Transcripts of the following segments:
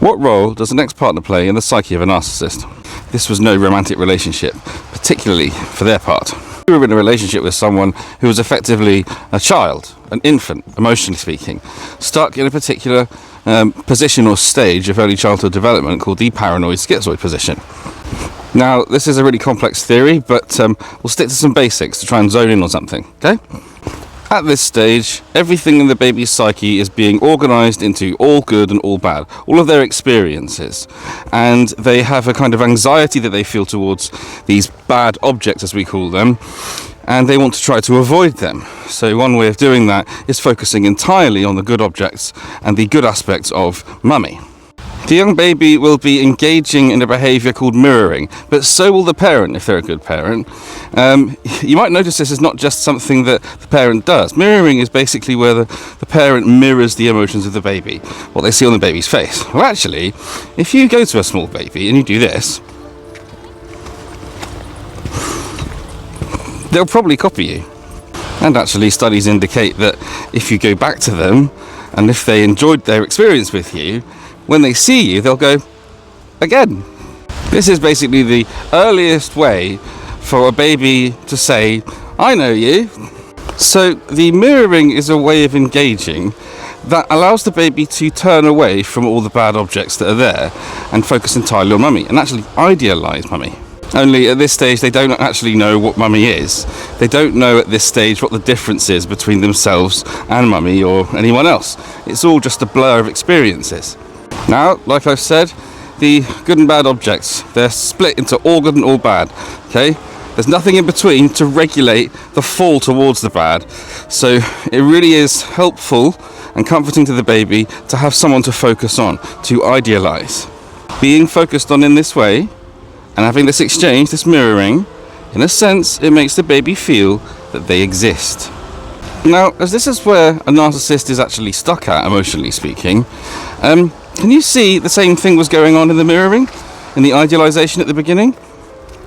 What role does an ex-partner play in the psyche of a narcissist? This was no romantic relationship, particularly for their part. We were in a relationship with someone who was effectively a child, an infant, emotionally speaking, stuck in a particular position or stage of early childhood development called the paranoid schizoid position. Now, this is a really complex theory, but we'll stick to some basics to try and zone in on something, okay? At this stage, everything in the baby's psyche is being organised into all good and all bad, all of their experiences. And they have a kind of anxiety that they feel towards these bad objects, as we call them, and they want to try to avoid them. So one way of doing that is focusing entirely on the good objects and the good aspects of mummy. The young baby will be engaging in a behaviour called mirroring, but so will the parent if they're a good parent. You might notice this is not just something that the parent does. Mirroring is basically where the parent mirrors the emotions of the baby, what they see on the baby's face. Well, actually, if you go to a small baby and you do this, they'll probably copy you. And actually, studies indicate that if you go back to them, and if they enjoyed their experience with you, when they see you, they'll go again. This is basically the earliest way for a baby to say, I know you. So the mirroring is a way of engaging that allows the baby to turn away from all the bad objects that are there and focus entirely on mummy and actually idealise mummy. Only at this stage they don't actually know what mummy is. They don't know at this stage what the difference is between themselves and mummy or anyone else. It's all just a blur of experiences. Now, like I've said, the good and bad objects, they're split into all good and all bad, okay? There's nothing in between to regulate the fall towards the bad. So it really is helpful and comforting to the baby to have someone to focus on, to idealise. Being focused on in this way and having this exchange, this mirroring, in a sense, it makes the baby feel that they exist. Now, as this is where a narcissist is actually stuck at, emotionally speaking, can you see the same thing was going on in the mirroring, in the idealisation at the beginning?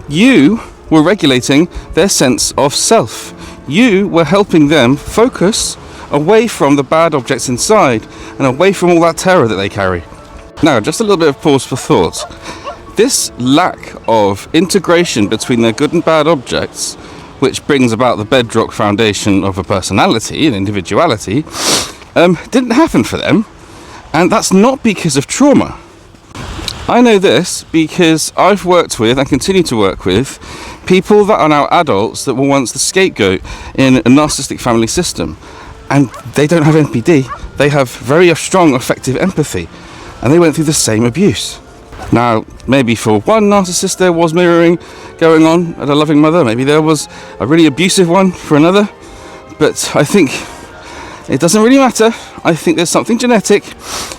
You were regulating their sense of self. You were helping them focus away from the bad objects inside and away from all that terror that they carry. Now, just a little bit of pause for thought. This lack of integration between their good and bad objects, which brings about the bedrock foundation of a personality and individuality, didn't happen for them. And that's not because of trauma. I know this because I've worked with and continue to work with people that are now adults that were once the scapegoat in a narcissistic family system. And they don't have NPD. They have very strong affective empathy. And they went through the same abuse. Now, maybe for one narcissist there was mirroring going on at a loving mother. Maybe there was a really abusive one for another. But I think it doesn't really matter. I think there's something genetic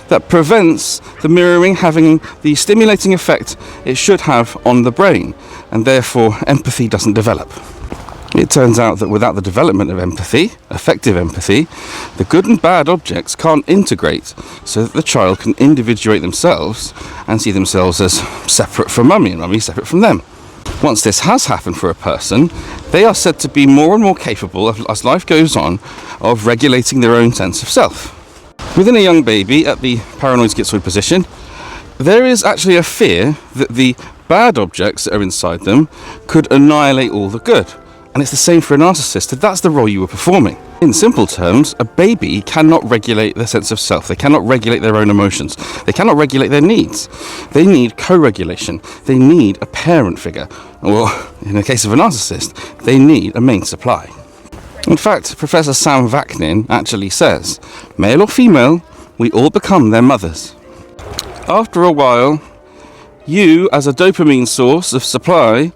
that prevents the mirroring having the stimulating effect it should have on the brain, and therefore empathy doesn't develop. It turns out that without the development of empathy, effective empathy, the good and bad objects can't integrate so that the child can individuate themselves and see themselves as separate from mummy and mummy separate from them. Once this has happened for a person, they are said to be more and more capable, as life goes on, of regulating their own sense of self. Within a young baby at the paranoid schizoid position, there is actually a fear that the bad objects that are inside them could annihilate all the good. And it's the same for a narcissist, that that's the role you were performing. In simple terms, a baby cannot regulate their sense of self. They cannot regulate their own emotions. They cannot regulate their needs. They need co-regulation. They need a parent figure. Or, in the case of a narcissist, they need a main supply. In fact, Professor Sam Vaknin actually says, male or female, we all become their mothers. After a while, you, as a dopamine source of supply,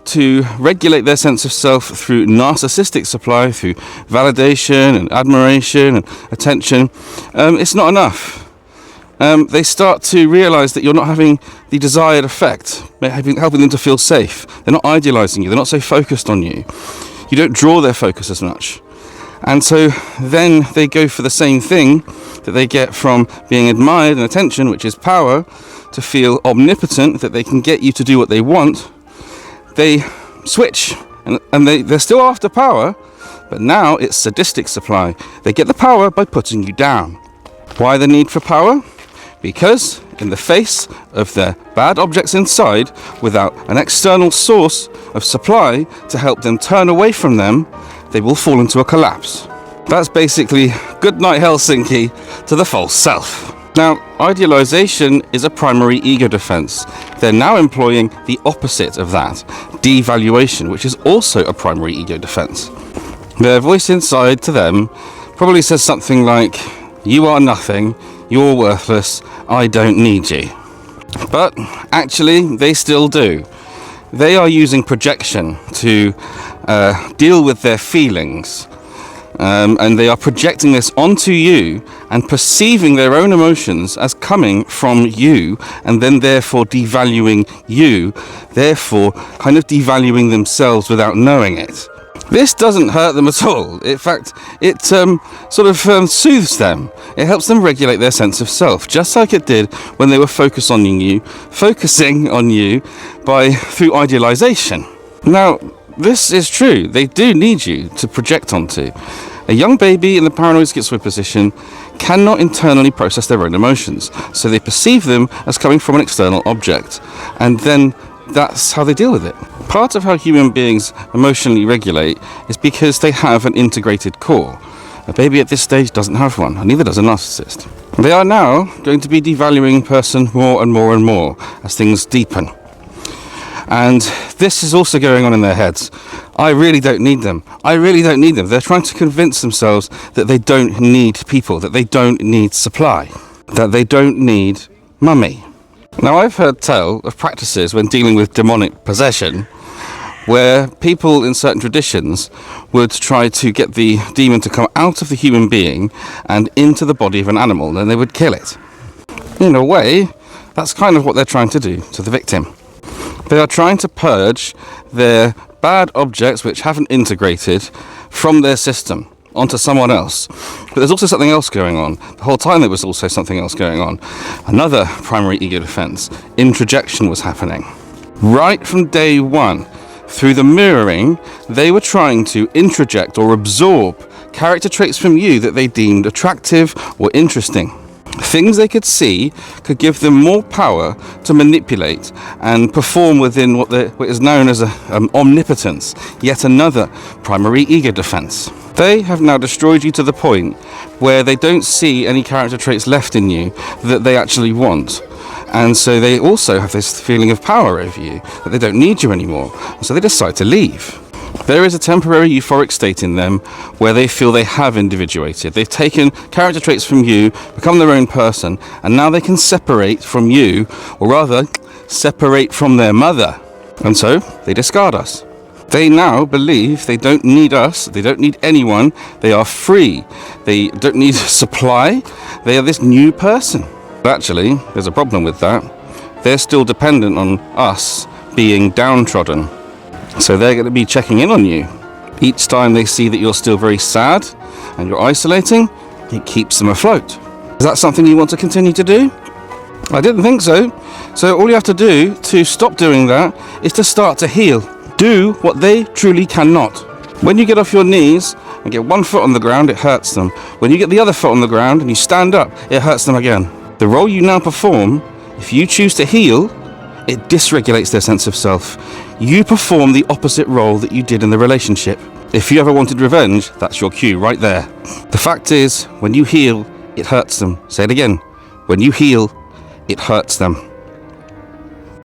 to regulate their sense of self through narcissistic supply, through validation and admiration and attention, it's not enough. They start to realise that you're not having the desired effect, helping them to feel safe. They're not idealising you, they're not so focused on you. You don't draw their focus as much. And so then they go for the same thing that they get from being admired and attention, which is power, to feel omnipotent, that they can get you to do what they want. They switch, and they're still after power, but now it's sadistic supply. They get the power by putting you down. Why the need for power? Because in the face of their bad objects inside without an external source of supply to help them turn away from them, they will fall into a collapse. That's basically good night Helsinki to the false self. Now, idealization is a primary ego defense. They're now employing the opposite of that, devaluation, which is also a primary ego defense. Their voice inside to them probably says something like, "You are nothing, you're worthless, I don't need you." But actually, they still do. They are using projection to deal with their feelings. And they are projecting this onto you and perceiving their own emotions as coming from you, and then therefore devaluing you, therefore kind of devaluing themselves without knowing it. This doesn't hurt them at all. In fact, it soothes them. It helps them regulate their sense of self, just like it did when they were focusing on you through idealization. Now, this is true. They do need you to project onto. A young baby in the paranoid schizoid position cannot internally process their own emotions, so they perceive them as coming from an external object, and then that's how they deal with it. Part of how human beings emotionally regulate is because they have an integrated core. A baby at this stage doesn't have one, and neither does a narcissist. They are now going to be devaluing person more and more and more as things deepen. And this is also going on in their heads. I really don't need them. I really don't need them. They're trying to convince themselves that they don't need people, that they don't need supply, that they don't need mummy. Now, I've heard tell of practices when dealing with demonic possession where people in certain traditions would try to get the demon to come out of the human being and into the body of an animal, and they would kill it. In a way, that's kind of what they're trying to do to the victim. They are trying to purge their bad objects which haven't integrated from their system onto someone else. But there's also something else going on. The whole time there was also something else going on. Another primary ego defense, introjection, was happening. Right from day one, through the mirroring, they were trying to introject or absorb character traits from you that they deemed attractive or interesting. Things they could see could give them more power to manipulate and perform within what is known as omnipotence, yet another primary ego defense. They have now destroyed you to the point where they don't see any character traits left in you that they actually want. And so they also have this feeling of power over you, that they don't need you anymore. So they decide to leave. There is a temporary euphoric state in them where they feel they have individuated. They've taken character traits from you, become their own person, and now they can separate from you, or rather, separate from their mother. And so, they discard us. They now believe they don't need us, they don't need anyone, they are free. They don't need supply, they are this new person. But actually, there's a problem with that. They're still dependent on us being downtrodden. So they're going to be checking in on you. Each time they see that you're still very sad and you're isolating, it keeps them afloat. Is that something you want to continue to do? I didn't think so. So all you have to do to stop doing that is to start to heal. Do what they truly cannot. When you get off your knees and get one foot on the ground, it hurts them. When you get the other foot on the ground and you stand up, it hurts them again. The role you now perform, if you choose to heal, it dysregulates their sense of self. You perform the opposite role that you did in the relationship. If you ever wanted revenge, that's your cue right there. The fact is, when you heal, it hurts them. Say it again. When you heal, it hurts them.